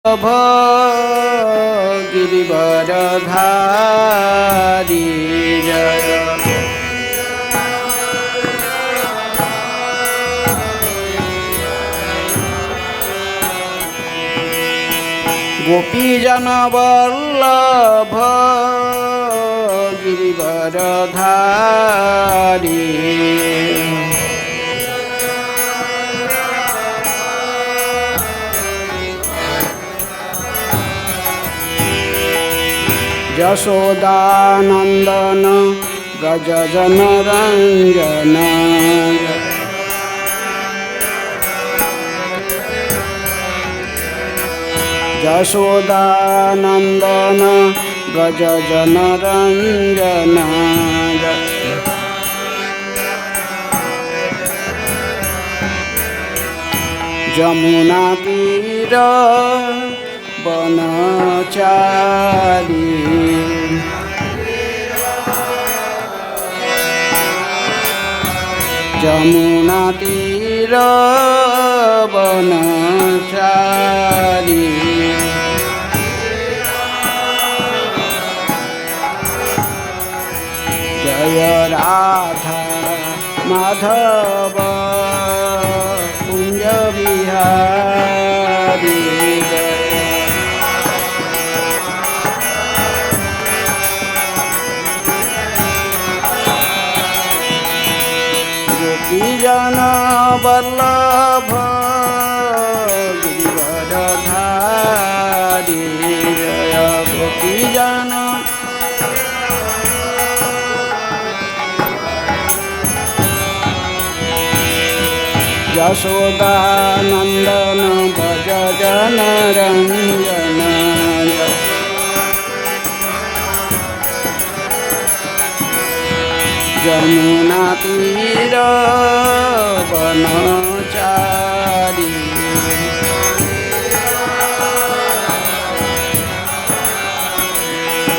गिरिवरधारी जय गोपीजन वल्लभ गिरिवरधारी यशोदानंदन व्रज जनरंजन यशोदानंदन व्रज जनरंजन जमुना तीर बनचारी जमुना तीर बनचारी जय राधा माधव कुंज बिहारी गोपीजन वल्लभ गिरिवरधारी जय गोपीजन यशोदानंदन भज जनरंजन जमुना तीर बनचारी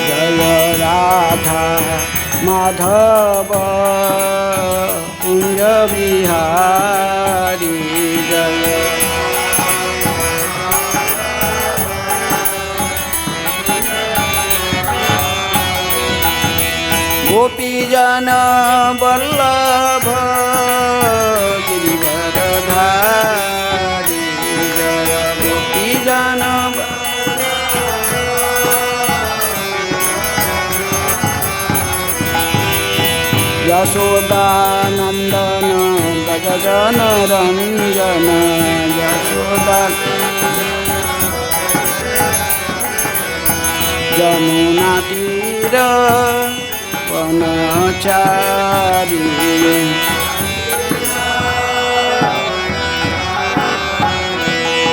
जय राधा माधव कुंज बिहारी जय गोपीजन वल्लभ गिरिवरधारी जय गोपीजन यशोदानंदन व्रज जनरंजन यशोदा जमुना तीर बनचारी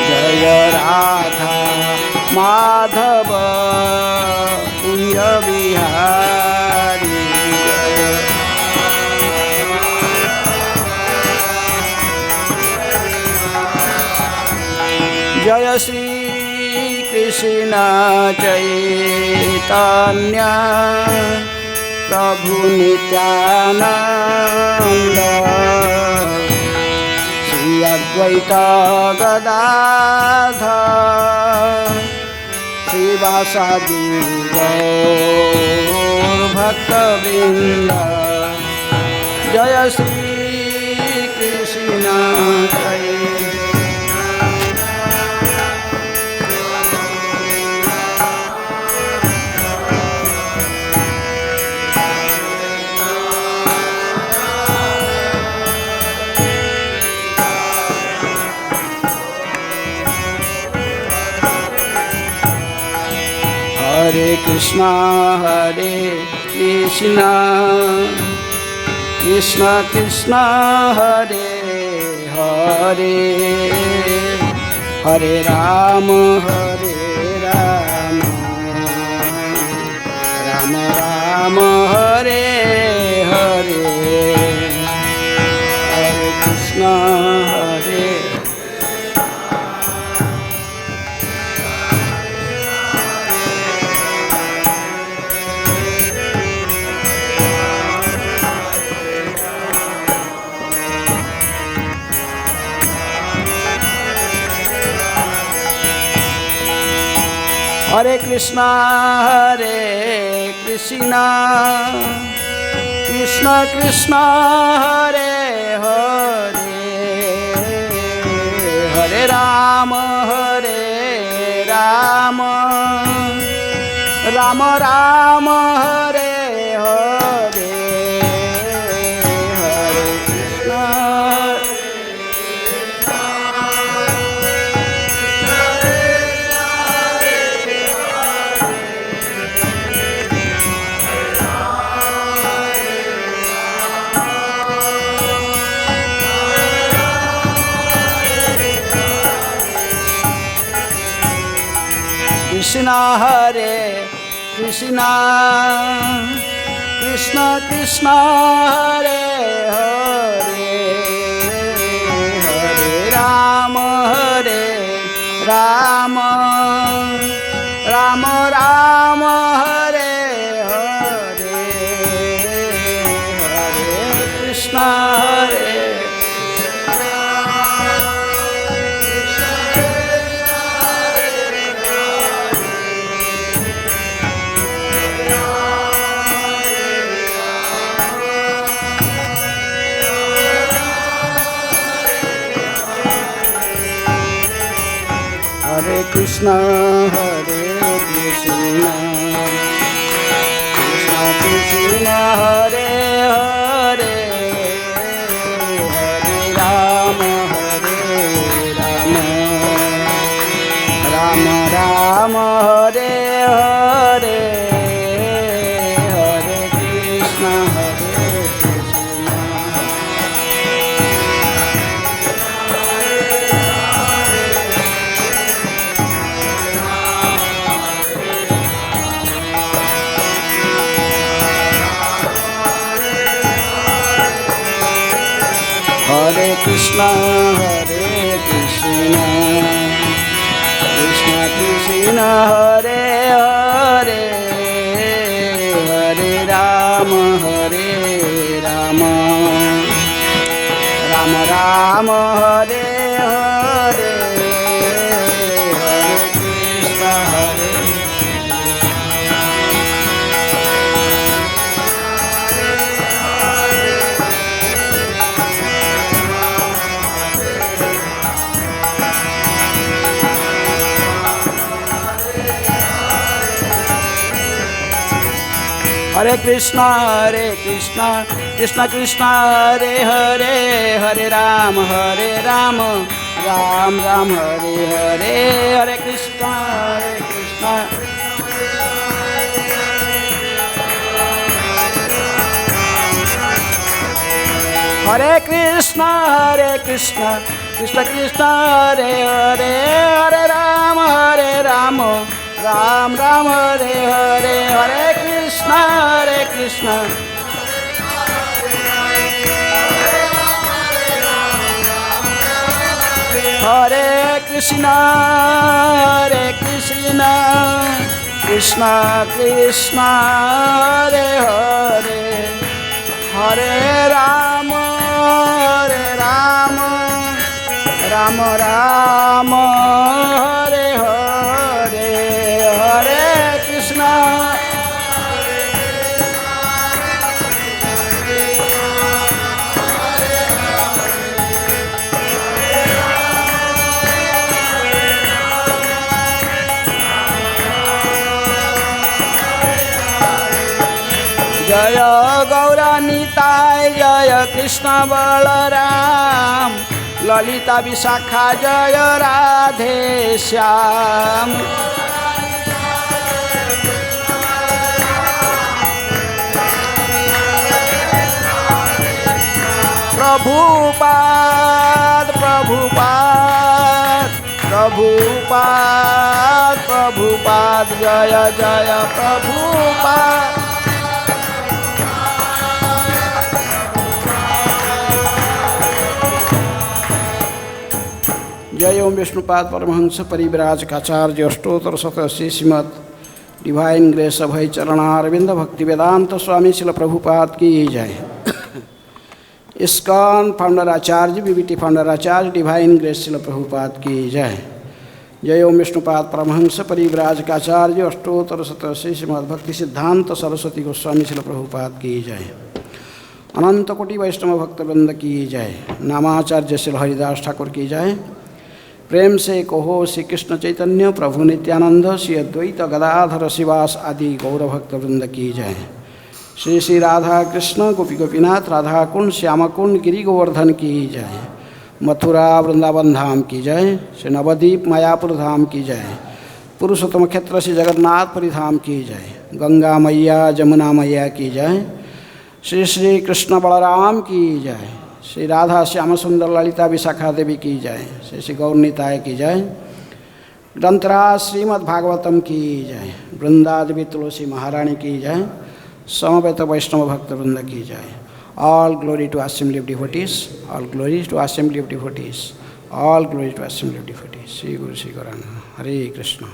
जय राधा माधव कुंज बिहारी जय श्री कृष्ण चैतन्य प्रभु नित्यानंद श्री अद्वैत गदाधर श्रीवासादि गौर भक्तवृंद जय श्री कृष्ण चैतन्य हरे कृष्णा कृष्णा कृष्णा हरे हरे हरे राम राम राम हरे हरे हरे कृष्णा हरे Hare Krishna, Krishna Krishna, Hare Hare, Hare Rama, Rama Rama, Hare Hare, Hare Krishna. Krishna Hare Krishna, Krishna Krishna, Hare Hare, Hare Rama, Rama Rama, Hare Hare, Hare Krishna, Hare Krishna, Hare Krishna, Krishna Krishna, Hare Hare, Hare Rama, Rama Rama, Hare Hare, Hare Krishna, Hare Krishna, Krishna Krishna, Hare Hare, Hare Rama, Rama Rama, Hare Hare, Hare Krishna, Hare Krishna, Krishna Krishna, Hare Hare, Hare Rama, Rama Rama, Hare Hare, Hare Krishna, Hare Krishna, Krishna Krishna, Hare Hare, Hare Rama, Rama Rama, Hare Hare, Hare Krishna, Hare Krishna, Krishna Krishna, Hare Hare, Hare Rama, Rama Rama, Hare Hare, Hare Krishna, Jaya Gaura Nitai, Jaya Krishna Balaram, Lalita Vishakha, Jaya Radhe Shyam. Prabhupada, Jaya Jaya Prabhupada. जय ओम Vishnupad Paramhans परिव्राज काचार्य अष्टोत्तर शतशी Shrimad divine grace अभय चरणारविंद भक्ति वेदांत स्वामी शिल प्रभुपाद की जय। ISKCON founder आचार्य, BBT founder आचार्य, divine grace शिल प्रभुपाद की जय। जय ओम विष्णुपाद परमहंस परिव्राजकाचार्य अष्टोत्तर शतश्री श्रीमद् भक्ति सिद्धांत सरस्वती गोस्वामी शिल प्रभुपाद की जय। अनंत कोटि वैष्णव भक्तवृंद की जय। नामाचार्य शिल हरिदास ठाकुर की जय। प्रेम से कहो श्री कृष्ण चैतन्य प्रभु नित्यानंद श्री अद्वैत गदाधर शिवास आदि गौर भक्तवृंद की जय। श्री श्री राधा कृष्ण गोपी गोपीनाथ राधा कुंड श्याम कुंड गिरि गोवर्धन की जय। मथुरा वृंदावन धाम की जय। श्री नवद्वीप मायापुर धाम की जय। पुरुषोत्तम क्षेत्र श्री जगन्नाथ पुरी धाम की जय। गंगा मैया जमुना मैया की जय। श्री श्री कृष्ण बलराम की जय। श्री राधा श्याम सुंदर ललिता विशाखा देवी की जय। श्री श्री गौरनीताय की जय। ग्रंथराज श्रीमद् भागवतम की जय। वृंदादेवी तुलसी महारानी की जय। समवेत वैष्णव भक्तवृंद की जय। All glory to assembly of devotees, all glory to assembly of devotees, all glory to assembly of devotees. Sri Guru Sri Gauranga, Hare Krishna.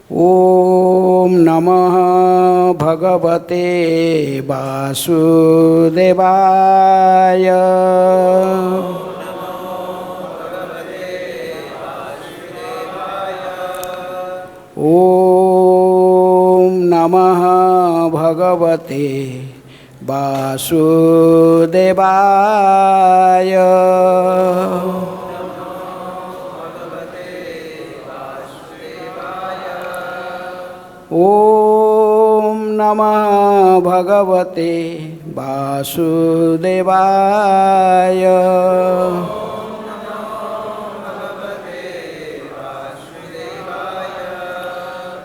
Om Namah Bhagavate Vasudevaya. Om Namah Bhagavate Vasudevaya. Om Namah Bhagavate Vasudevaya.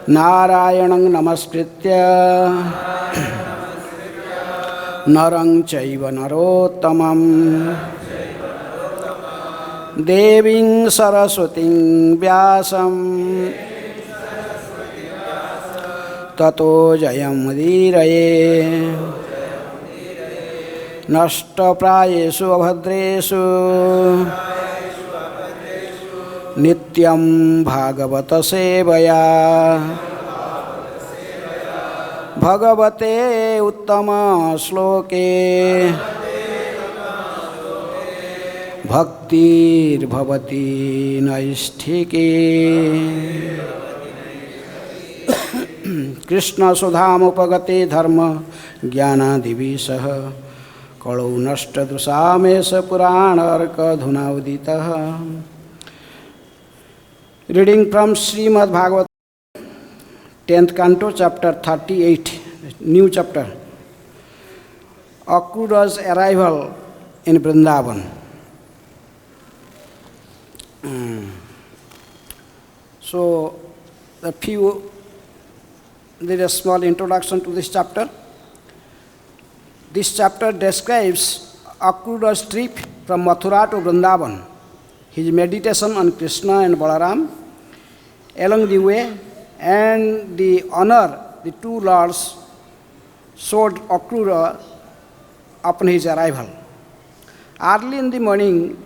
Narayanam namaskritya Narang chaiva narottamam Deving Saraswating Vyasam Tato jayam udiraye Nashta prayesu abhadresu Nityam bhagavata sevaya Bhagavate uttama shloke Bhaktir bhavati naisthike Krishna sudham upagate dharma jnana divisah Kalau nashta dusamesa purana arka dhuna uditah. Reading from Srimad Bhagavatam 10th canto, chapter 38, new chapter. Akrūra's arrival in Vrindavan. So, there is a small introduction to this chapter. This chapter describes Akrūra's trip from Mathurā to Vrindavan, his meditation on Krishna and Balaram along the way, and the honor the two lords showed Akrūra upon his arrival. Early in the morning,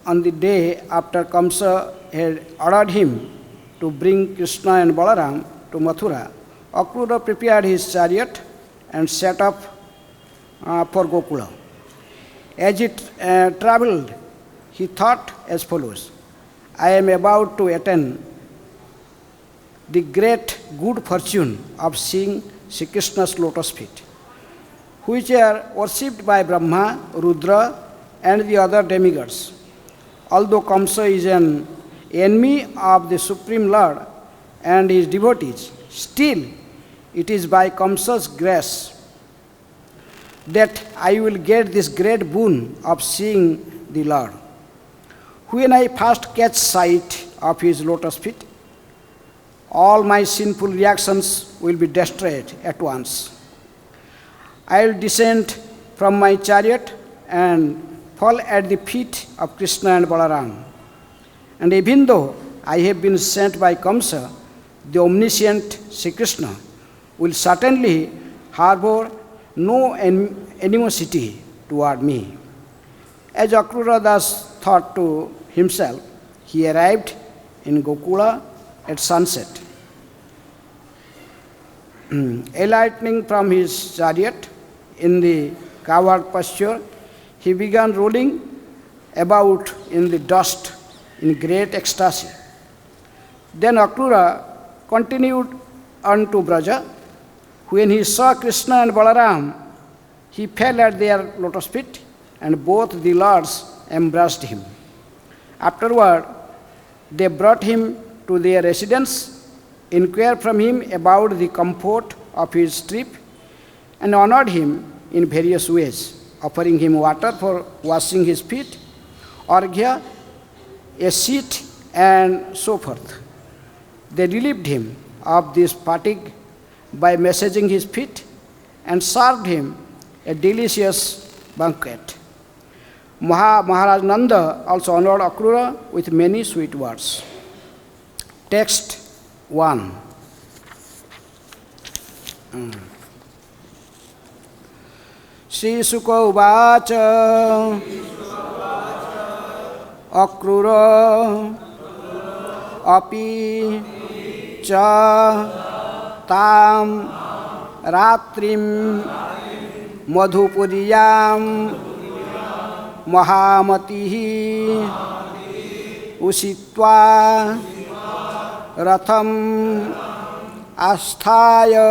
on the day after Kaṁsa had ordered him to bring Krishna and Balaram to Mathurā, Akrūra prepared his chariot and set off for Gokula. As it travelled, he thought as follows: I am about to attain the great good fortune of seeing Sri Krishna's lotus feet, which are worshipped by Brahma, Rudra, and the other demigods. Although Kaṁsa is an enemy of the Supreme Lord and his devotees, still it is by Kaṁsa's grace that I will get this great boon of seeing the Lord. When I first catch sight of his lotus feet, all my sinful reactions will be destroyed at once. I will descend from my chariot and fall at the feet of Krishna and Balaram. And even though I have been sent by Kaṁsa, the omniscient Sri Krishna will certainly harbor no animosity toward me. As Akrūra thus thought to himself, he arrived in Gokula at sunset. Alighting from his chariot in the cowherd posture, he began rolling about in the dust in great ecstasy. Then Akrūra continued on to Braja. When he saw Krishna and Balaram, he fell at their lotus feet, and both the lords embraced him. Afterward, they brought him to their residence, inquired from him about the comfort of his trip, and honored him in various ways, offering him water for washing his feet, arghya, a seat, and so forth. They relieved him of this fatigue by massaging his feet and served him a delicious banquet. Mahārāja Nanda also honored Akrūra with many sweet words. Text 1. śrī-śuka uvāca akrūro api ca tam rātriṁ madhu-puryāṁ mahā-matiḥ uṣitvā ratham āsthāya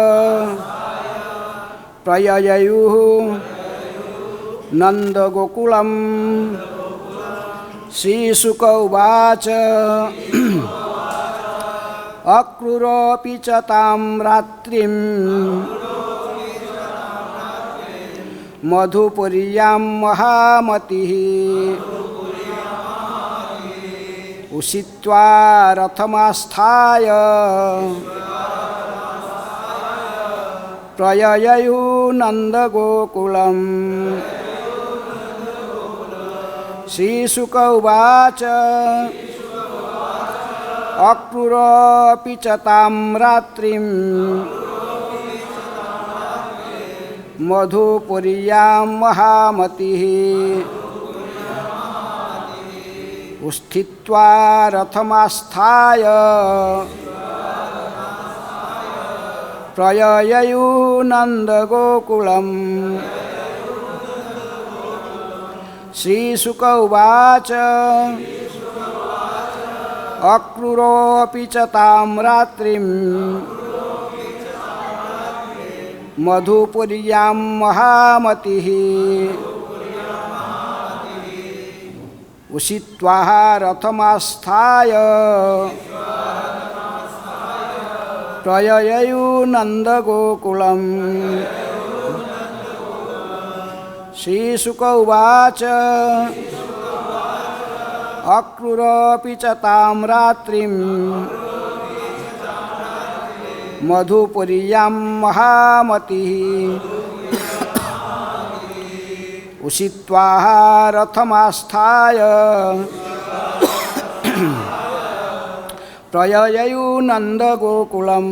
prayayau nanda-gokulam śrī-śuka uvāca akrūro ca tam rātriṁ madhu-puryāṁ mahā-matiḥ uṣitvā ratham āsthāya prayayau nanda-gokulam śrī-śuka uvāca akrūro ca tam rātriṁ madhu-puryāṁ mahā-matiḥ uṣitvā ratham āsthāya prayayau nanda-gokulam śrī-śuka uvāca akrūro ca tam rātriṁ madhu-puryāṁ mahā-matiḥ uṣitvā ratham āsthāya prayayau nanda-gokulam śrī-śuka uvāca akrūro ca tam rātriṁ madhu-puryāṁ mahā-matiḥ uṣitvā ratham āsthāya prayayau nanda-gokulam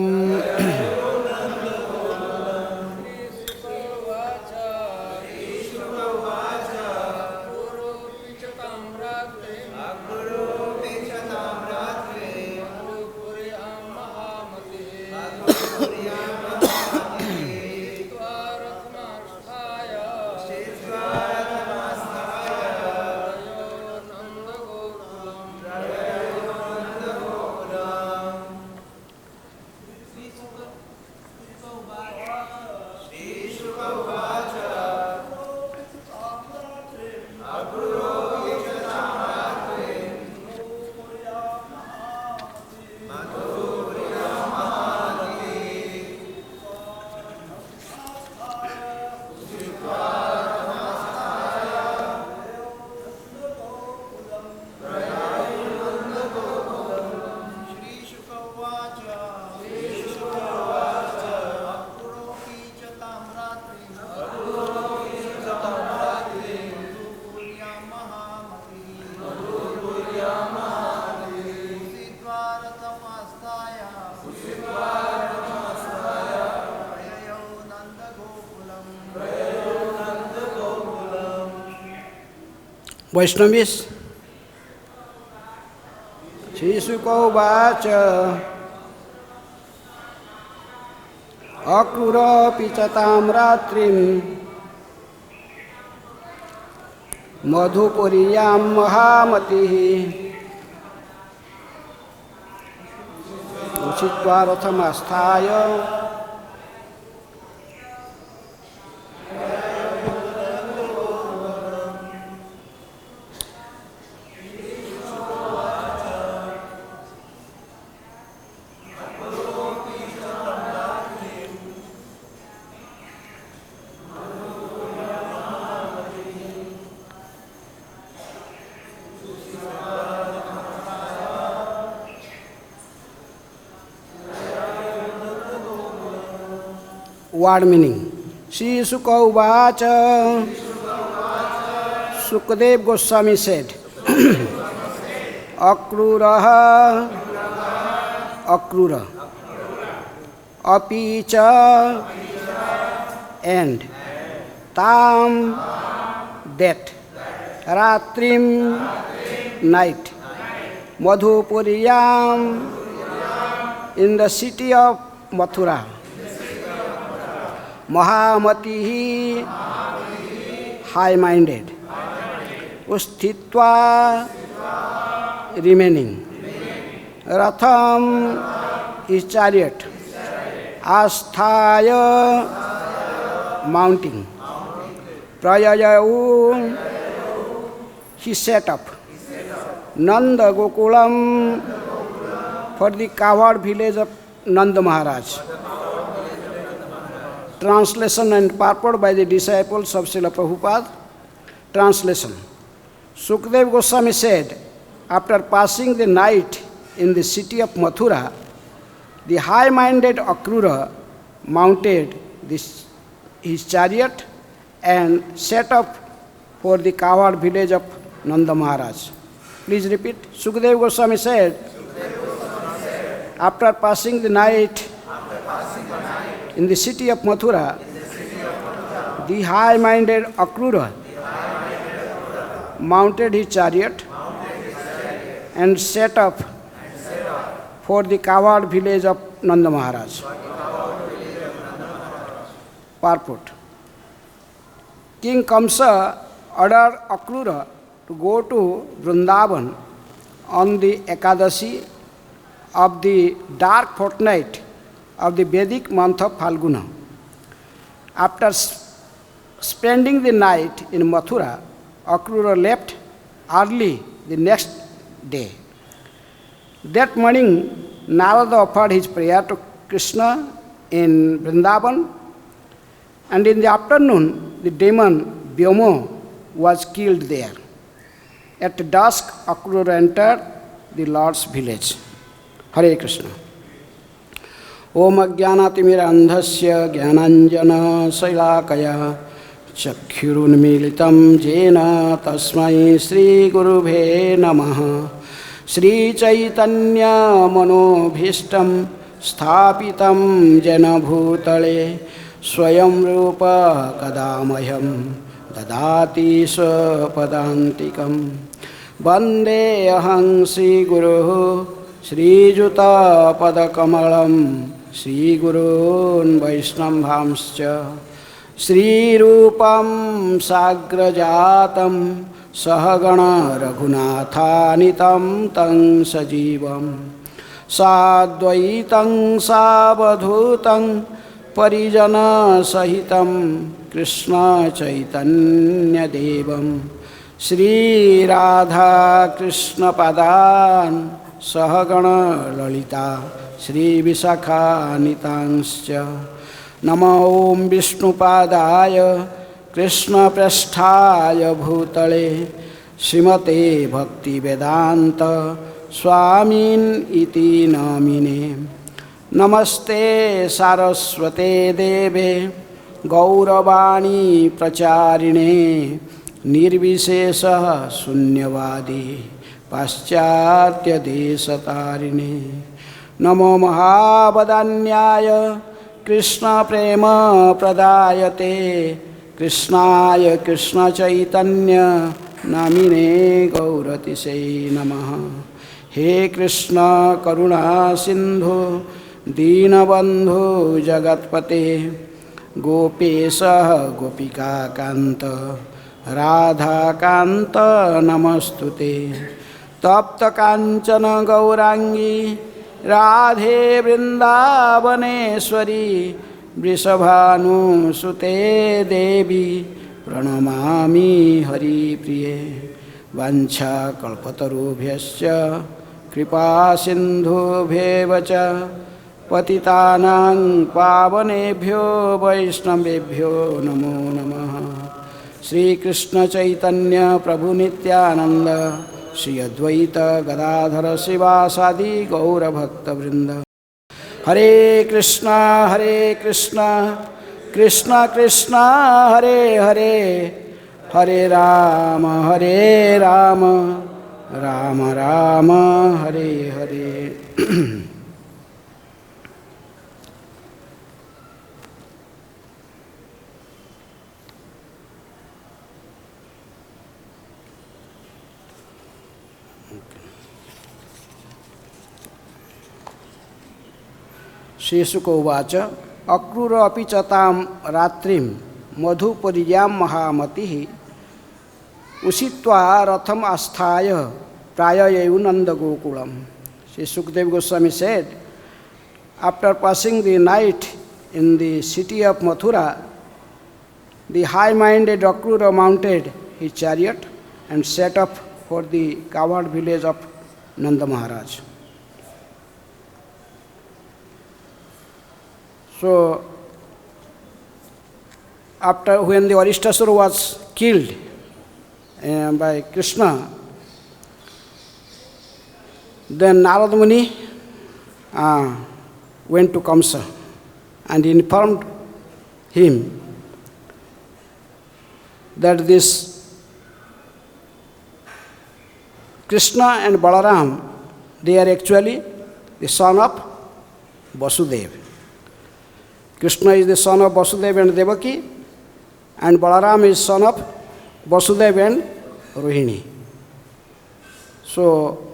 Vaishnavis, śrī-śuka uvāca akrūro ca tam rātriṁ madhu-puryāṁ mahā-matiḥ uṣitvā ratham āsthāya Word meaning. śrī-śuka uvāca. Śukadeva Gosvāmī said, akrūraḥ, akrūra, api-ca, and tam, that, rātriṁ, night, madhu-puryāṁ, in the city of Mathurā, mahā-matiḥ, high-minded, uṣitvā, remaining, ratham, his chariot, āsthāya, mounting, prayayau, he set up, nanda-gokulam, for the cowherd village of Nanda Mahārāja. Translation and purport by the disciples of Srila Prabhupada. Translation. Śukadeva Gosvāmī said, after passing the night in the city of Mathurā, the high-minded Akrūra mounted his chariot and set up for the cowherd village of Nanda Mahārāja. Please repeat. Śukadeva Gosvāmī said, after passing the night in the city of Mathurā, the high-minded Akrūra mounted his chariot and set up for the cowherd village of Nanda Mahārāja. Purport. King Kaṁsa ordered Akrūra to go to Vrindavan on the Ekādaśī of the dark fortnight of the Vedic month of Phalguna. After spending the night in Mathurā, Akrūra left early the next day. That morning, Narada offered his prayer to Krishna in Vrindavan, and in the afternoon, the demon Vyoma was killed there. At dusk, Akrūra entered the Lord's village. Hare Krishna. Om ajnānatimirandhasya jnānanjana sailakaya chakkšurunmilitam jena tasmai Sri Gurubhe namaha. Sri Chaitanya manobhishtam sthapitam jena bhutale swayam rupa kadamayam dadati swapadantikam. Vande aham Sri Guru śrī-śuka padakamalam Sri Gurun Vaishnavamscha Sri Rupam Sagrajatam Sahagana Raghunāthānitam Taṁ Sajivam Sadvaitam Savadhutam Parijana Sahitam Krishna Chaitanya Devam Sri Radha Krishna Padan Sahagana Lalita Sri Visakha Nitanscha Namo Om Vishnupadaya Krishna Prasthaya Bhutale Srimate Bhakti Vedanta Swamin iti namine. Namaste Saraswate Deve Gauravani Pracharine Nirvishesha Sunyavadi Paschatya Desatarine. Namo Mahabadanyaya Krishna Prema Pradayate Krishnaya Krishna Chaitanya Namine Gauratise Namaha. He Krishna Karuna Sindhu Dīnabandhu Jagatpate Gopesha Gopika Kanta Radha Kanta Namastute Tapta Kanchana Gaurangi Radhe Vrindavaneshwari वृषभानुसुते देवी प्रणमामि हरिप्रिये वाञ्छाकल्पतरुभ्यश्च कृपासिन्धुभ्येव च पतितानां पावनेभ्यो वैष्णवेभ्यो नमो नमः। श्रीकृष्ण चैतन्य प्रभु नित्यानंद श्री अद्वैत गदाधर शिवासादि गौरभक्तवृंद। हरे कृष्णा कृष्ण कृष्ण हरे हरे, हरे Ram Ram Ram Hare Hare. श्री-शुक uvāca akrūro अपि च तां rātriṁ madhu-puryāṁ mahā-matiḥ uṣitvā ratham āsthāya prayayau nanda-gokulam. Sri Śukadeva Gosvāmī said, after passing the night in the city of Mathurā, the high-minded Akrūra mounted his chariot and set off for the cowherd village of Nanda Mahārāja. So, after when the Aristasura was killed by Krishna, then Narada Muni went to Kaṁsa and informed him that this Krishna and Balaram, they are actually the son of Vasudeva. Krishna is the son of Vasudeva and Devaki, and Balaram is son of Vasudeva and Rohini. So,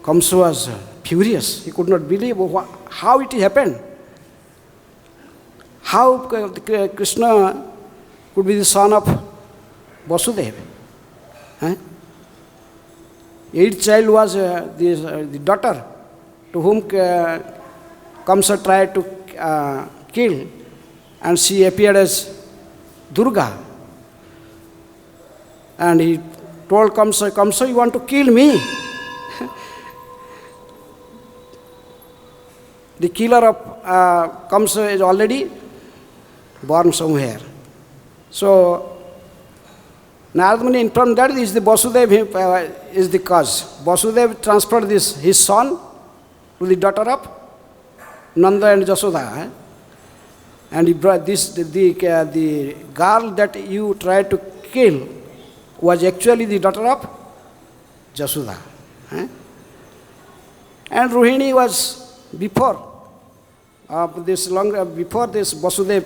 Kaṁsa was furious. He could not believe how it happened. How Krishna could be the son of Vasudeva. Each child was the daughter to whom Kaṁsa tried to kill, and she appeared as Durga. And he told Kaṁsa, Kaṁsa, you want to kill me? The killer of Kaṁsa is already born somewhere. So, Narada Muni informed that is the Vasudeva is the cause. Vasudeva transferred his son to the daughter of Nanda and Jasoda, and he brought the girl that you tried to kill was actually the daughter of Jasoda. And Rohini was before this Vasudeva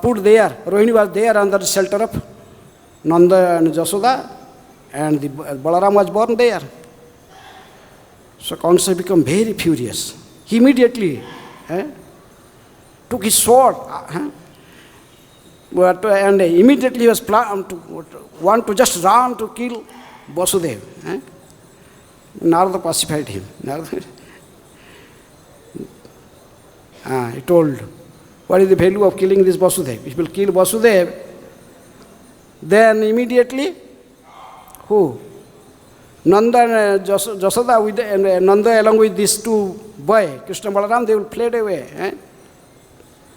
put there. Rohini was there under the shelter of Nanda and Jasoda, and the Balaram was born there. So Kaṁsa became very furious. He immediately took his sword, and immediately he was want to just run to kill Vasudeva. Narada pacified him. He told, what is the value of killing this Vasudeva? If you will kill Vasudeva, then immediately, who? Nanda and Jasoda, and Nanda along with these two boys, Krishna and Balaram, they will fled away.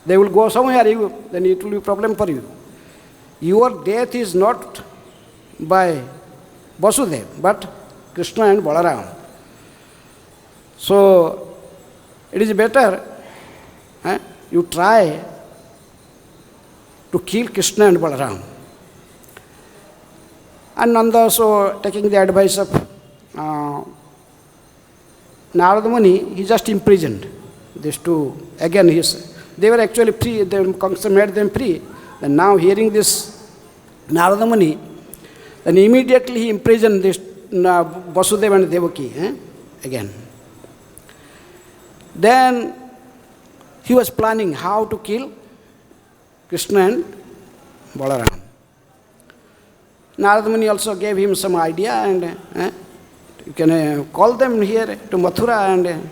They will go somewhere, then it will be a problem for you. Your death is not by Vasudeva, but Krishna and Balaram. So, it is better you try to kill Krishna and Balaram. And Nanda also, taking the advice of Narada Muni, he just imprisoned these two. Again, they were actually free, Kaṁsa made them free. And now hearing this Narada Muni, then immediately he imprisoned this Vasudeva and Devaki again. Then he was planning how to kill Krishna and Balaram. Narada Muni also gave him some idea, and you can call them here to Mathurā, and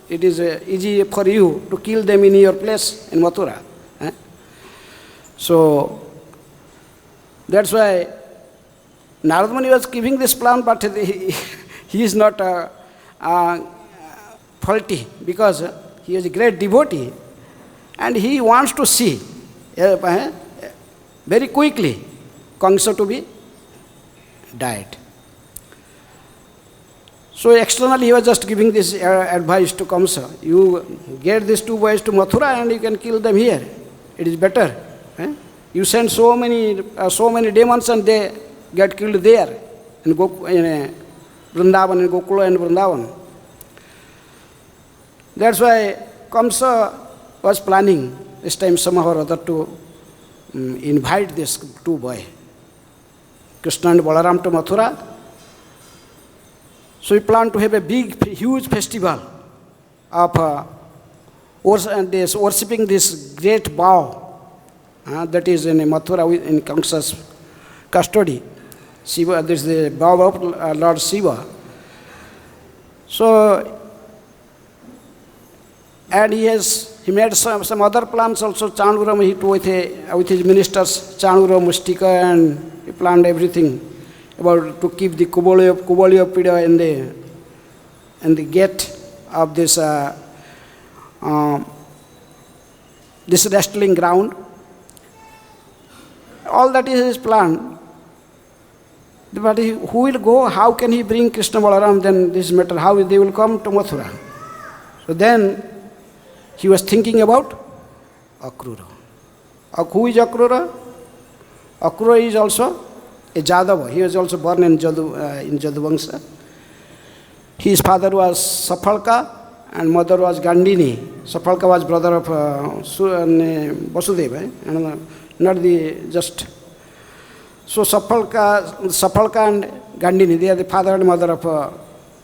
it is easy for you to kill them in your place in Mathurā. So that's why Narada Muni was giving this plan, but he is not faulty, because he is a great devotee and he wants to see very quickly Kaṁsa to be died. So externally he was just giving this advice to Kaṁsa. You get these two boys to Mathurā and you can kill them here. It is better. You send so many demons and they get killed there in Vrindavan, in Gokula and Vrindavan. That's why Kaṁsa was planning this time somehow or other to invite these two boys, Krishna and Balaram, to Mathurā. So he planned to have a big, huge festival of worshipping this great bow that is in Mathurā in Kaṁsa's custody. Shiva, this is the bow of Lord Shiva. So, and he made some other plans also. Chanura, he with his ministers, Chanura, Mustika, and he planned everything about to keep the Kubaliyapida in the gate of this this wrestling ground. All that is his plan. But who will go? How can he bring Krishna Balaram? Then this matter, how they will come to Mathurā. So then he was thinking about Akrūra. Who is Akrūra? Akrūra is also a Jadava. He was also born in Jaduvamsa. His father was Sapalka and mother was Gandini. Sapalka was brother of Vasudeva, not the just. So Sapalka and Gandini, they are the father and mother of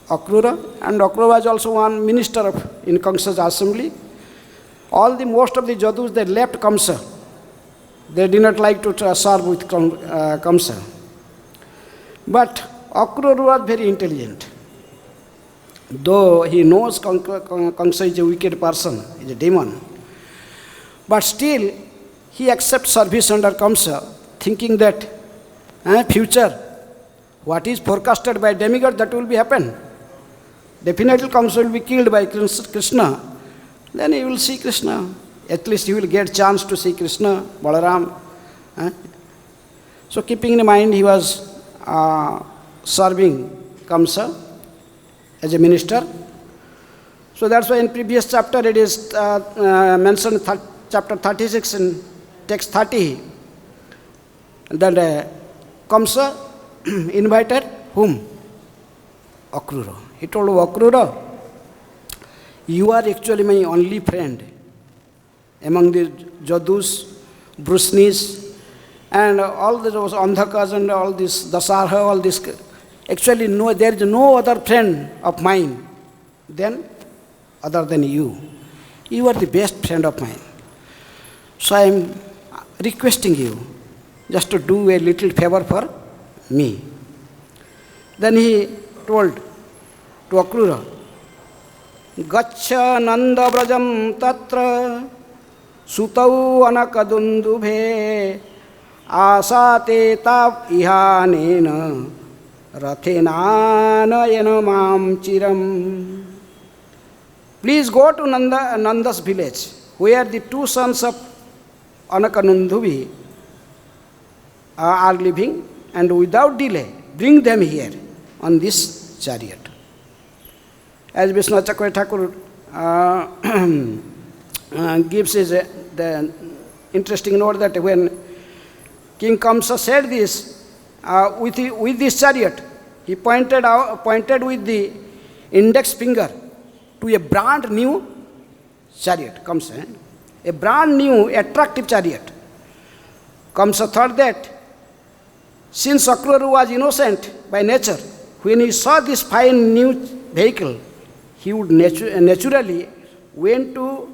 Akrūra, and Akrūra was also one minister in Kaṁsa's assembly. Most of the Jadus, they left Kaṁsa. They did not like to serve with Kaṁsa. But Akrūra was very intelligent. Though he knows Kaṁsa is a wicked person, is a demon, but still he accepts service under Kaṁsa, thinking that future, what is forecasted by demigod, that will be happen. Definitely Kaṁsa will be killed by Krishna. Then he will see Krishna. At least he will get chance to see Krishna, Balaram. So keeping in mind, he was serving Kaṁsa as a minister. So that's why in previous chapter it is mentioned, chapter 36 in text 30, that Kaṁsa invited whom? Akrūra. He told Akrūra, you are actually my only friend among the Jadus, Brusnis, and all those Andhakas and all this Dasarha, all this. Actually, there is no other friend of mine other than you. You are the best friend of mine. So I am requesting you just to do a little favor for me. Then he told to Akrūra, Gaccha nanda brajam tatra sutau anakadundubhe asate tap ihanena rathena yanamam chiram. Please go to Nanda's village, where the two sons of Anakanundubi are living, and without delay bring them here on this chariot. As Vishnu Chakra Thakur gives the interesting note that when King Kaṁsa said this, with this chariot, he pointed with the index finger to a brand new chariot, Kaṁsa, a brand new attractive chariot. Kaṁsa thought that since Akrūra was innocent by nature, when he saw this fine new vehicle, he would naturally went to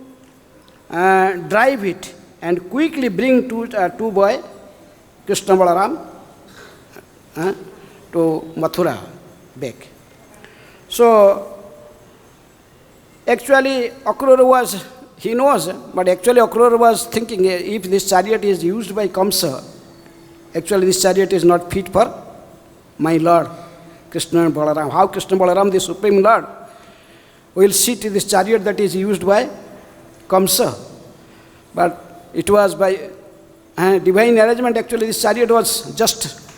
drive it and quickly bring two boys, Krishna Balaram, to Mathurā back. So actually Akrūra was, he knows, but actually Akrūra was thinking, if this chariot is used by Kaṁsa, actually this chariot is not fit for my Lord, Krishna and Balaram. How Krishna and Balaram, the Supreme Lord, will sit in this chariot that is used by Kaṁsa. But it was by divine arrangement, actually this chariot was just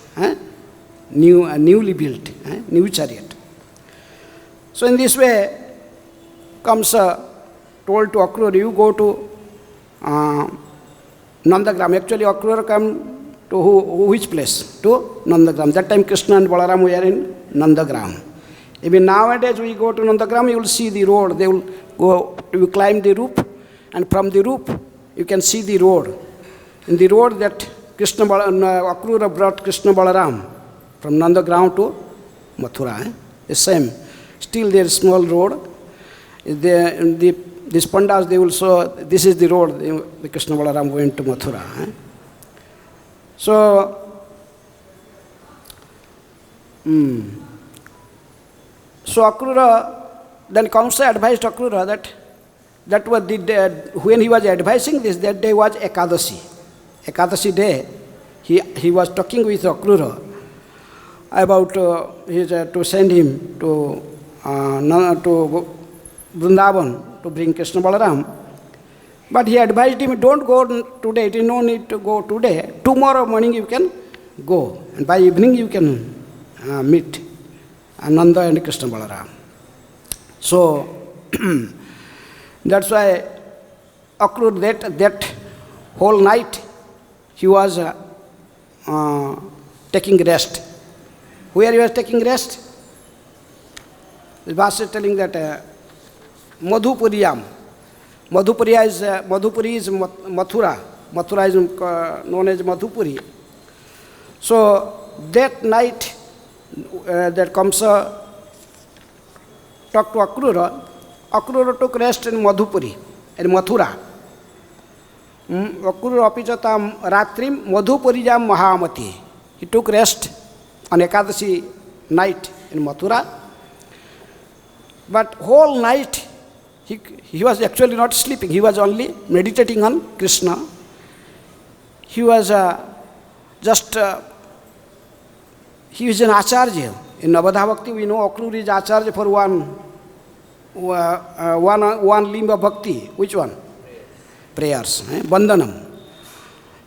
newly built, new chariot. So in this way, Kaṁsa told to Akrūra, you go to Nandagram. Actually Akrūra came to which place? To Nandagram. That time Krishna and Balaram were in Nandagram. Even nowadays we go to Nandagram, you will see the road. They will go, you climb the roof, and from the roof you can see the road. In the road that Akrūra brought Krishna Balaram from Nandagram to Mathurā. The same. Still there is small road. These pandas, they will show, this is the road the Krishna Balaram went to Mathurā. So, so Akrūra, then Kaṁsa advised Akrūra that was the day, when he was advising this, that day was Ekādaśī. Ekādaśī day, he was talking with Akrūra about to send him to Vrindavan to bring Krishna Balaram. But he advised him, don't go today, it is no need to go today. Tomorrow morning you can go, and by evening you can meet Nanda and Krishna Balaram. So, that's why Akrūra, that whole night he was taking rest. Where he was taking rest? The Master is telling that madhu-puryāṁ. Madhu-puri is Mathurā. Mathurā is known as madhu-puri. So that night that Kaṁsa talked to Akrūra, Akrūra took rest in madhu-puri, in Mathurā. Akrūra apichatam rātriṁ madhu-puryāṁ mahā-matiḥ. He took rest on Ekādaśī night in Mathurā. But whole night he was actually not sleeping, he was only meditating on Krishna. He was he is an acharya. In Navadha Bhakti we know Akrūra is acharya for one limb of bhakti. Which one? Prayers. Bandhanam.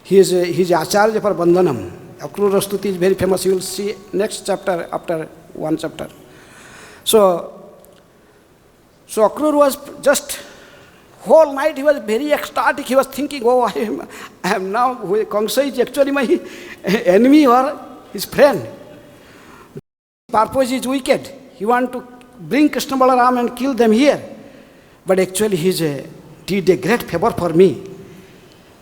He is acharya for bandhanam. Akrūra Stuti is very famous. You will see next chapter after one chapter. So Akrūra was just whole night he was very ecstatic. He was thinking, oh, I am now, Kaṁsa is actually my enemy or his friend. Purpose is wicked. He wants to bring Krishna Balaram and kill them here. But actually he did a great favor for me.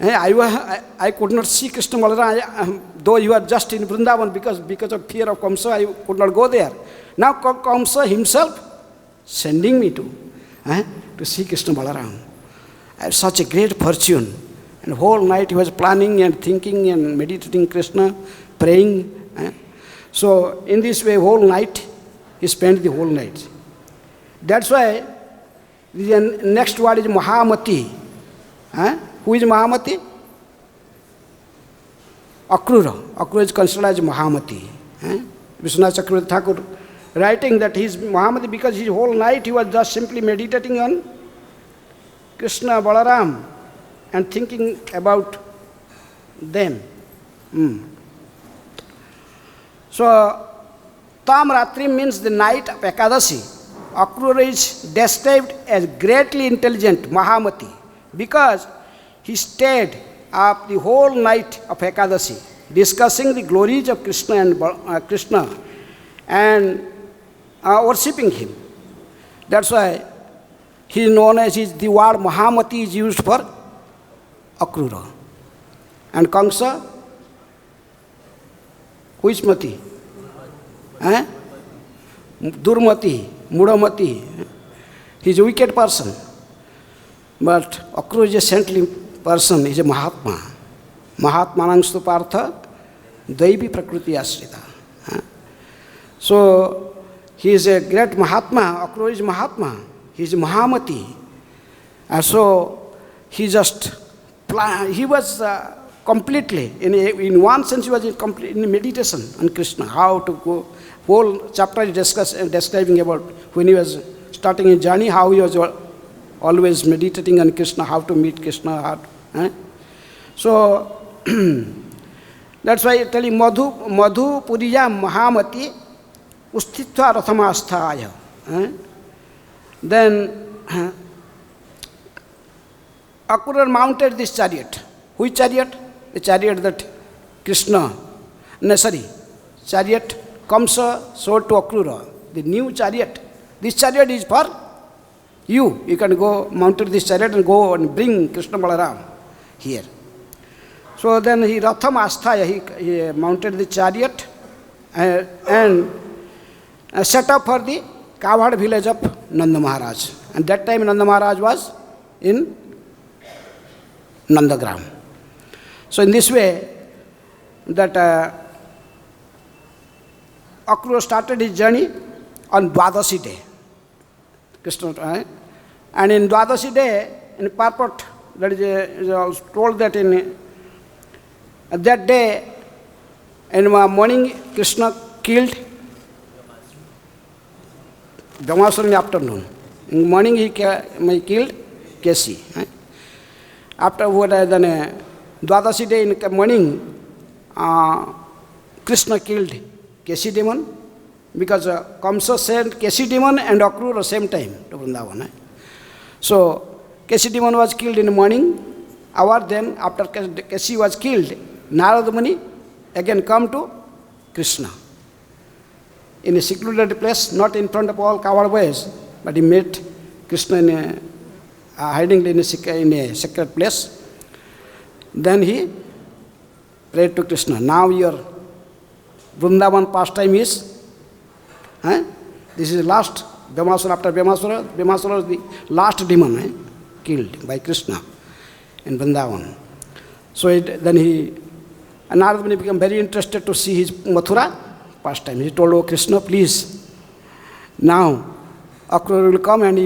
I could not see Krishna Balaram, though you are just in Vrindavan, because of fear of Kaṁsa, I could not go there. Now Kaṁsa himself sending me to see Krishna Balaram. I had such a great fortune. And whole night he was planning and thinking and meditating Krishna, praying. So in this way, whole night, he spent the whole night. That's why the next word is mahā-matiḥ. Who is mahā-matiḥ? Akrūra. Akrūra is considered as mahā-matiḥ. Vishwanath Chakravarti Thakur writing that he is mahā-matiḥ because his whole night he was just simply meditating on Krishna, Balaram and thinking about them. So, Tam Rathrim means the night of Ekādaśī. Akrūra is described as greatly intelligent, mahā-matiḥ, because he stayed up the whole night of Ekādaśī, discussing the glories of Krishna and worshipping him. That's why he is known as, the word mahā-matiḥ is used for Akrūra. And Kaṁsa, who is mati? Durmati, Mudamati. He is a wicked person. But Akrūra is a saintly person, he is a Mahatma. Mahatmanang stupartha daivi prakriti asrita. So he is a great Mahatma. Akrūra is Mahatma. He is mahā-matiḥ. And so he just he was completely, in one sense, he was in meditation on Krishna, how to go. Whole chapter is describing about when he was starting his journey, how he was always meditating on Krishna, how to meet Krishna. So that's why I tell you, madhu-puryāṁ mahā-matiḥ uṣitvā ratham āsthāya. Then Akrūra mounted this chariot. Which chariot? The chariot that chariot Kaṁsa sold to Akrūra. The new chariot. This chariot is for you. You can go mounted this chariot and go and bring Krishna Balaram here. So then he ratham āsthāya, he mounted the chariot and set up for the cowherd village of Nanda Mahārāja. And that time Nanda Mahārāja was in Nandagram. So in this way, that Akrūra started his journey on Dvadashi day. Krishna, and in Dvadashi day, in Purport, that is told that in that day, in the morning, Krishna killed Vyamasura in the afternoon. In the morning, he killed Ekādaśī. Afterward, then Dvadashi day in the morning, Krishna killed Ekādaśī demon, because Kaṁsa sent Ekādaśī demon and Akrūra same time to Vrindavan. So Ekādaśī demon was killed in the morning hour. Then after Ekādaśī was killed, Narada Muni again come to Krishna in a secluded place, not in front of all cowherd boys, but he met Krishna in hiding in a secret place. Then he prayed to Krishna, now your Vrindavan pastime is, this is the last, Vyamasura, after Vyamasura is the last demon killed by Krishna in Vrindavan. So then Narada Muni became very interested to see his Mathurā pastime. He told, oh Krishna, please, now Akrūra will come and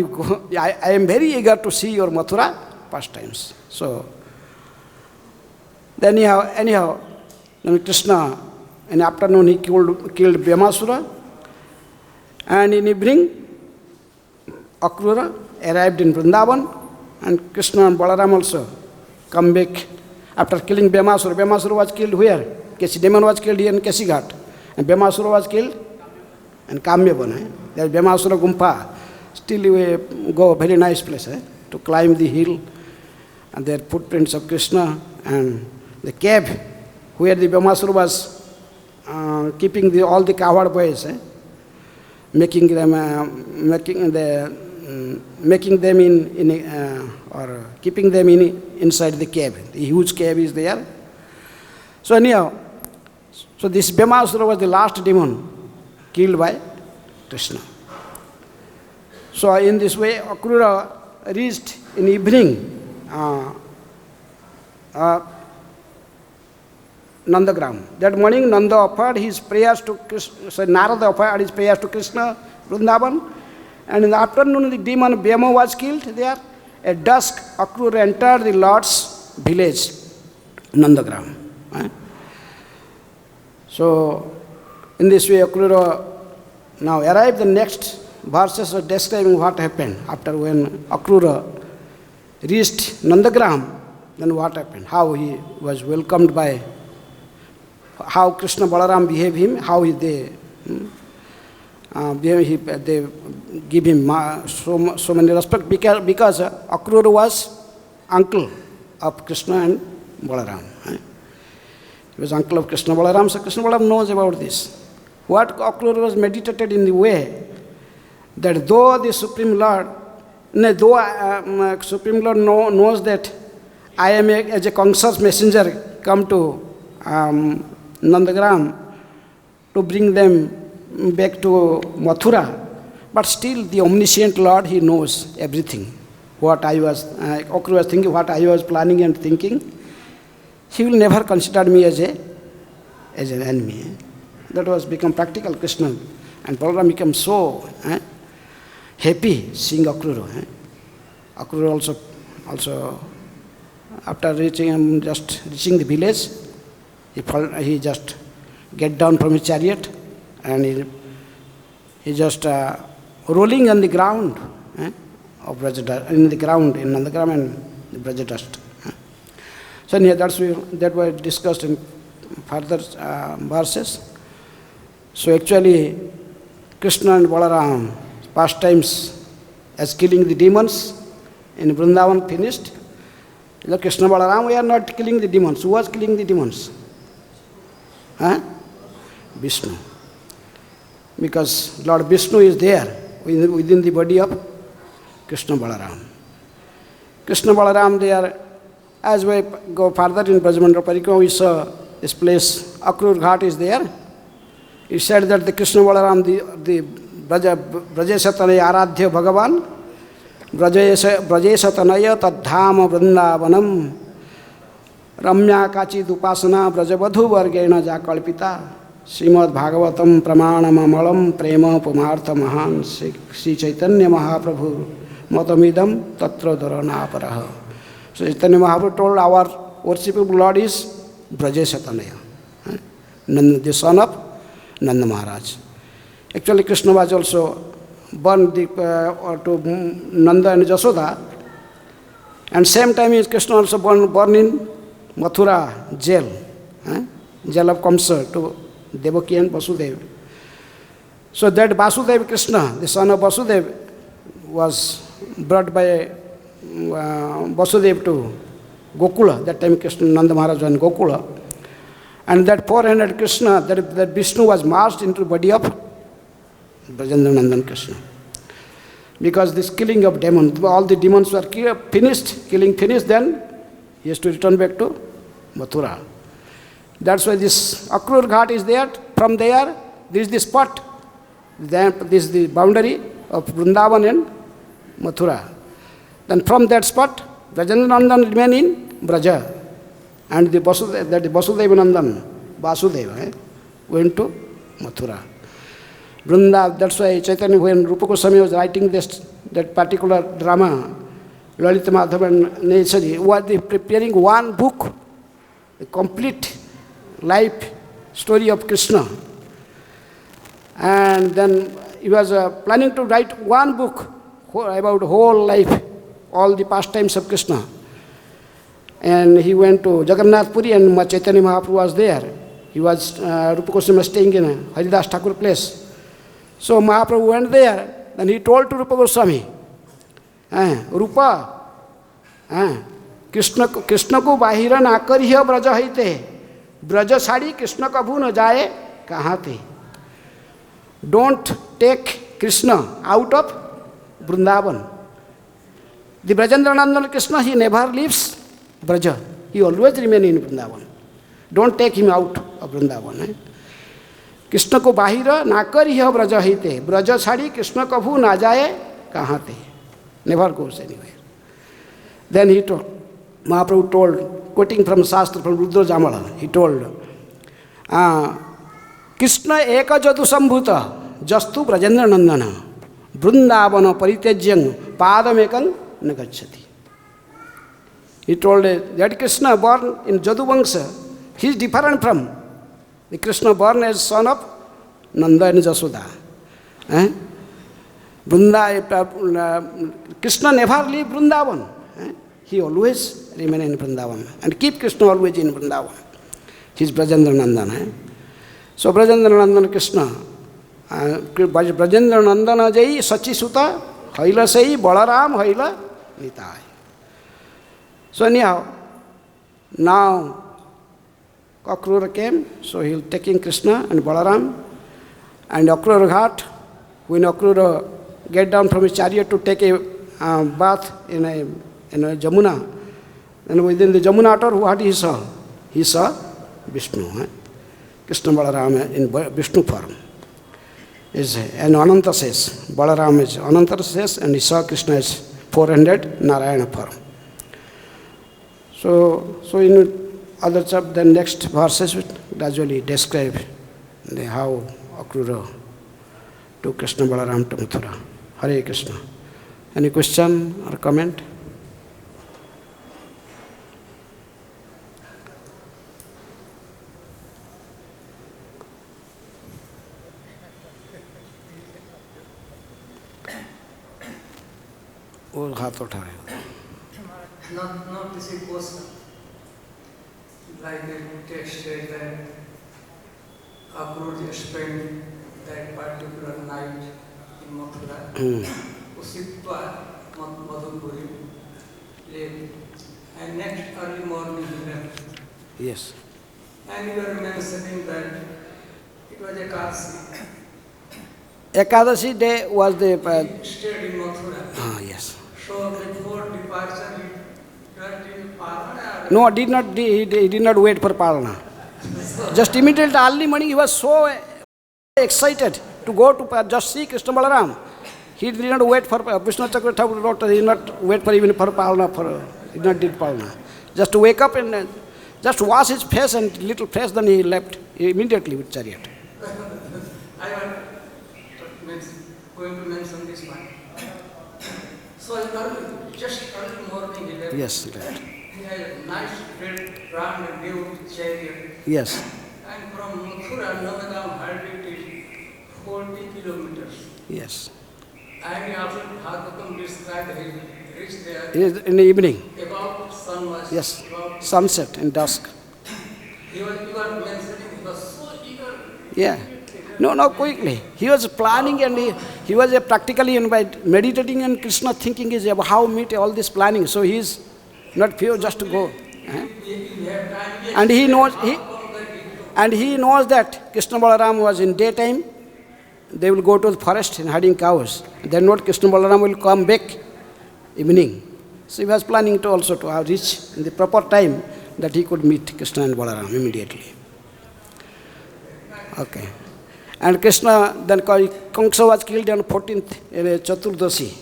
I am very eager to see your Mathurā pastimes. So then anyhow, then Krishna, in the afternoon he killed Vyamasura, and in evening Akrūra arrived in Vrindavan, and Krishna and Balaram also come back after killing Vyamasura. Vyamasura was killed where? Ekādaśī demon was killed here in Ekādaśī Ghat, and Vyamasura was killed in Kaṁsa. There is Vyamasura Gumpa. Still you go very nice place to climb the hill, and there are footprints of Krishna, and the cave where the Vyamasura was keeping all the cowherd boys, making them or keeping them inside the cave. The huge cave is there. So anyhow, so this Vyamasura was the last demon killed by Krishna. So in this way, Akrūra reached in evening Nandagram. That morning, Nanda offered his prayers to Krishna. So Narada offered his prayers to Krishna, Vrindavan. And in the afternoon, the demon Vyama was killed there. At dusk, Akrūra entered the Lord's village, Nandagram. So in this way, Akrūra now arrived. The next verses are describing what happened after when Akrūra reached Nandagram. Then what happened? How he was welcomed by, how Krishna Balaram behaved him, how they give him so many respect, because Akrūra was uncle of Krishna and Balaram. He was uncle of Krishna Balaram, so Krishna Balaram knows about this. What Akrūra was meditated in the way that though the Supreme Lord knows that I am as a Kaṁsa's messenger come to Nandagram to bring them back to Mathurā, but still the omniscient Lord, he knows everything. What I was, Akrūra was thinking, what I was planning and thinking, he will never consider me as an enemy. That was become practical. Krishna And Balaram became so happy seeing Akrūra. Akrūra also after reaching the village, he just get down from his chariot and he just rolling on the ground of Braja, in the ground, in Nandagram and the Braja dust. So yeah, that was discussed in further verses. So actually, Krishna and Balaram pastimes as killing the demons in Vrindavan finished. Krishna Balaram, we are not killing the demons. Who was killing the demons? Vishnu. Because Lord Vishnu is there within the body of Krishna Balaram. Krishna Balaram, they are, as we go further in Brajamandala Parikrama, we saw this place, Akrūra is there. He said that the Krishna Balaram, the Brajesatanaya Aradhya Bhagavan, Brajesatanaya Tadhama Vṛndāvanam, Ramya Kachid Upasana Brajavadhu Vargena Jakalpita, Srimad Bhagavatam Pramanamamalam Prema Pumartha Mahan Sri Chaitanya Mahaprabhu Matamidam Tatra Dharanaparaha. So Chaitanya Mahaprabhu told our worshipable Lord is Brajesatanaya, the son of Nanda Mahārāja. Actually, Krishna was also born to Nanda and Jasoda, and same time is Krishna also born in Mathurā jail, jail of Kaṁsa to Devaki and Vasudeva. So that Vasudeva Krishna, the son of Vasudeva, was brought by Vasudeva to Gokula. That time Krishna, Nanda Mahārāja was in Gokula. And that 400 Krishna, that Vishnu was merged into the body of Brajendra Nandan Krishna. Because this killing of demons, all the demons were finished, killing finished, then he has to return back to Mathurā. That's why this Akrūra is there. From there, this is the spot. This is the boundary of Vrindavan and Mathurā. Then from that spot, Brajendra Nandan remained in Braja. And the Vasudeva Nandan, Vasudeva, went to Mathurā. Vrindavan, that's why Chaitanya, when Rupa Gosvāmī was writing that particular drama, Lalita Madhava and Nechari, was preparing one book, a complete life story of Krishna. And then he was planning to write one book about whole life, all the pastimes of Krishna. And he went to Jagannath Puri and Chaitanya Mahaprabhu was there. He was, Rupa Gosvāmī was staying in a Haridas Thakur place. So Mahaprabhu went there, then he told to Rupa Gosvāmī, Rupa, Krishna ko bahira na kariya braja haite, braja sari Krishna kabhu na jaye kahate. Don't take Krishna out of Vrindavan. The Brajendra Nandan Krishna, he never leaves Braja. He always remains in Vrindavan. Don't take him out of Vrindavan. Krishna ko bahira na kariya braja haite, braja sari Krishna kabhu na jaye kahate. Never goes anywhere. Then he told, Mahaprabhu told, quoting from Shastra, from Rudra Jamala, he told, Krishna eka jadu sambhuta, jastu Brajendra Nandana, Vṛndāvana parityajyam padamekam nagacchati. He told that Krishna born in Jaduvamsa, he is different from the Krishna born as son of Nanda and Jasoda. Krishna never leave Vrindavan. He always remain in Vrindavan and keep Krishna always in Vrindavan. He is Brajendra Nandan. So Brajendra Nandan Krishna, Brajendra Nandana jai sachi suta, haila sai Balaram haila nitai. So anyhow, now Akrūra came, so he was taking Krishna and Balaram, and Akrūra, when Akrūra get down from his chariot to take a bath in a Jamuna, and within the Jamuna water, what he saw? He saw Vishnu, Krishna Balaram in Vishnu form. And Ananta says, Balaram is Ananta says, and he saw Krishna as 400 Narayana form. So in other chapter, the next verses will gradually describe how Akrūra to Krishna Balaram to Mathurā. Hare Krishna. Any question or comment? वो हाथ उठा रहे हो. Not this is question. Like the text said that Akrūra spent that particular night in Mathurā. Uṣitvā, madhu-puryāṁ, left. And next early morning he left. Yes. And you are mentioning that it was Ekādaśī. Ekādaśī day was the... He stayed in Mathurā. Yes. So before departure, he did Parana? No, he did not wait for Parana. Just immediately early morning, he was so excited to go to just see Krishna Balaram. He did not wait for Vishnu Chakra Thakur, he did not wait for even for Parana, he did not did Parana. Just to wake up and just wash his face and little face, then he left immediately with chariot. I was going to mention this one. So just early morning he left. Yes, right. He had a nice red round and new chariot. Yes. And from Mathurā, Nanda Mahārāja is 40 kilometers. Yes. And after Bhagavatam described, he reached there In the evening. about sunrise. Yes. About Sunset in dusk. you were mentioning he was so eager. Yeah. No, quickly. He was planning and he was practically meditating and Krishna thinking is about how meet all this planning. So he is not fear just to go. And he knows that Krishna Balaram was in daytime. They will go to the forest and herding cows. Then not Krishna Balaram will come back evening. So he was planning to also to reach in the proper time that he could meet Krishna and Balaram immediately. Okay. And Krishna, then Kaṁsa was killed on 14th Chaturdashi.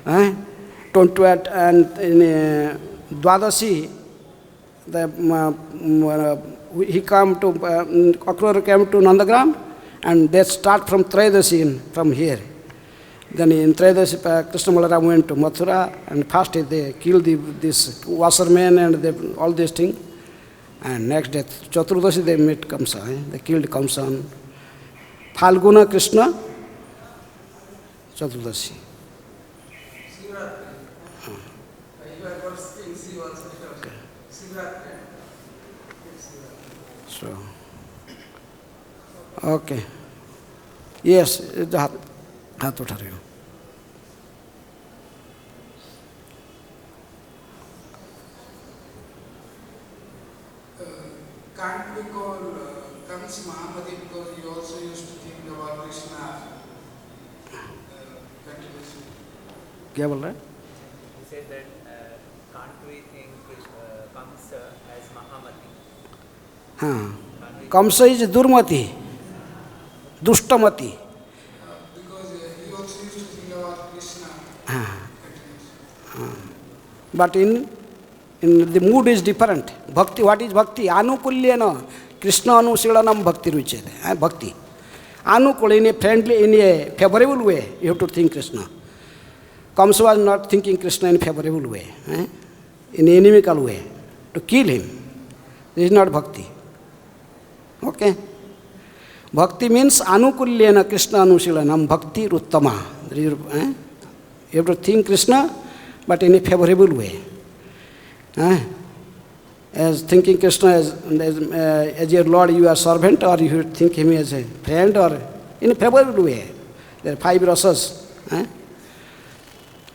And 28th and in Dvadashi, he came to, Akrūra came to Nandagram, and they start from Trayadashi from here. Then in Trayadashi, Krishna Balaram went to Mathurā, and first they killed this washerman and all these things. And next day, Chaturdashi, they met Kaṁsa. They killed Kaṁsa. Phalguna Krishna, Chaturdashi. So, okay. Yes, हाथ उठा रहे हो. Can't we call Kaṁsa mahā-matiḥ because he also used to think about Krishna continuously? क्या बोल रहा है? He said that can't we think Kaṁsa as mahā-matiḥ? हाँ. Kaṁsa is durmati, dushtamati. Because he also used to think about Krishna continuously. But in the mood is different. Bhakti, what is bhakti? Anukulyena, Krishna anusilanam bhakti ruchete. Bhakti. Anukul, in a friendly, in a favorable way, you have to think Krishna. Kaṁsa was not thinking Krishna in a favorable way, in an inimical way, to kill him. This is not bhakti. Okay? Bhakti means anukulyena Krishna anusilanam bhakti ruttama. You have to think Krishna, but in a favorable way. As thinking Krishna as your Lord, you are servant, or you think him as a friend, or in a favorable way. There are 5 rasas,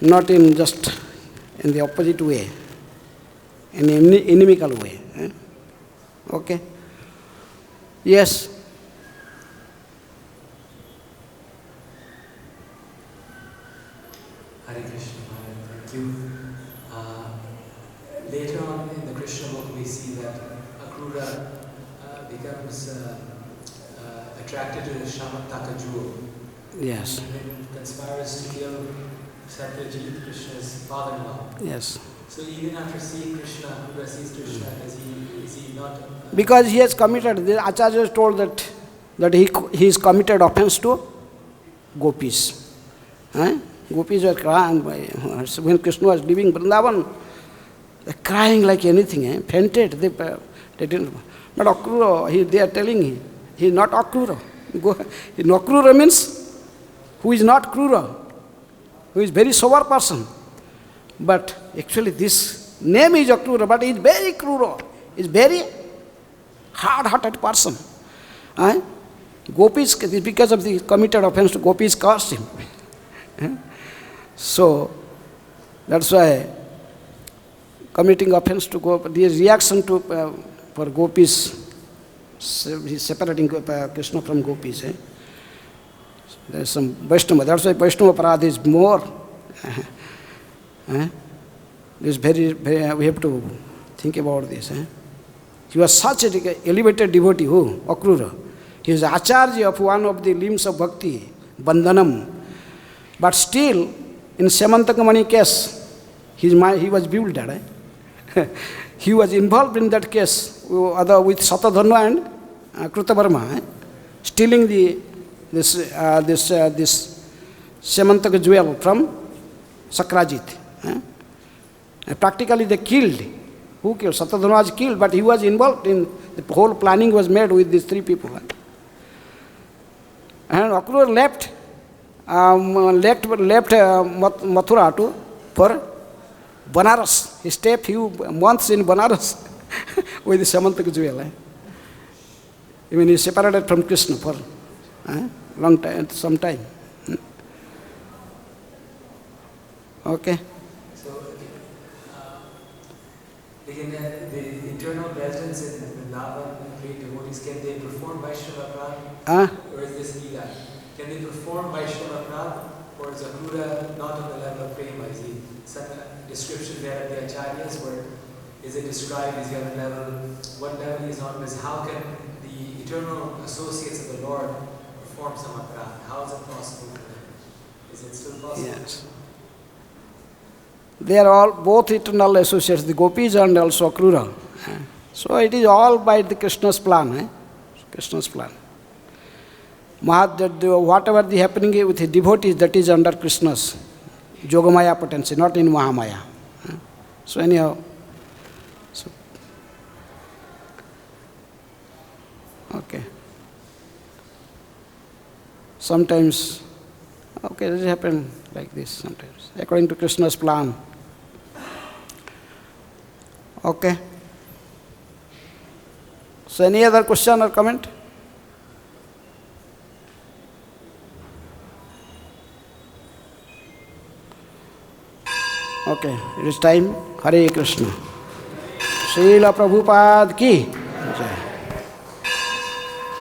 not in just in the opposite way, in an inimical way. Okay? Yes? Hare Krishna, thank you. Later on in the Krishna book, we see that Akrūra becomes attracted to the Shamataka jewel. Yes. And conspires to kill Satyajit, Krishna's father-in-law. Yes. So even after seeing Krishna, Akrūra sees Krishna, is he not... Because he has committed, the Acharya told that he has committed offense to gopis. Gopis were crying. When Krishna was leaving Vrindavan, they were crying like anything, fainted. They didn't. But Akrūra, they are telling him, he is not Akrūra. Akrūra means who is not Krūra, who is very sober person. But actually this name is Akrūra, but he is very Krūra. He is very hard-hearted person. Gopis, because of the committed offense to gopis, cursed him. So that's why committing offense to gopis, the reaction to for gopis, he is separating Krishna from gopis. There is some Vaishnava, that's why Vaishnava Parad is more. This very, we have to think about this. He was such an elevated devotee, Akrūra. He was acharya of one of the limbs of bhakti, bandhanam. But still, in Samantakamani case, he was bewildered. He was involved in that case with Satadhanva and Krutavarma, stealing this Samantaka jewel from Sakrajit. Practically they killed. Who killed? Satadhanva was killed, but he was involved in the whole planning was made with these three people. And Akrūra left Mathurā for Banaras. He stayed few months in Banaras with the Samantaka jewel. Even he separated from Krishna for long time, some time. Okay. So, the internal residents in Vrindavan, great devotees, can they perform Vaishnava Prad? Or is this Leela? Can they perform Vaishnava Prad? Or is Akrūra not on the level of prema? Is he some description there of the acharyas, where is it described, is he on a level, what level he is on? Because how can the eternal associates of the Lord perform Samaprad? How is it possible for them? Is it still possible? Yes. They are all both eternal associates, the gopis and also Akrūra. So it is all by the Krishna's plan. Krishna's plan. Whatever the happening with the devotees, that is under Krishna's Yogamaya potency, not in Mahamaya. So anyhow, okay. Sometimes, okay, this happens like this sometimes, according to Krishna's plan. Okay. So any other question or comment? Okay, it is time. Hare Krishna. Srila Prabhupada ki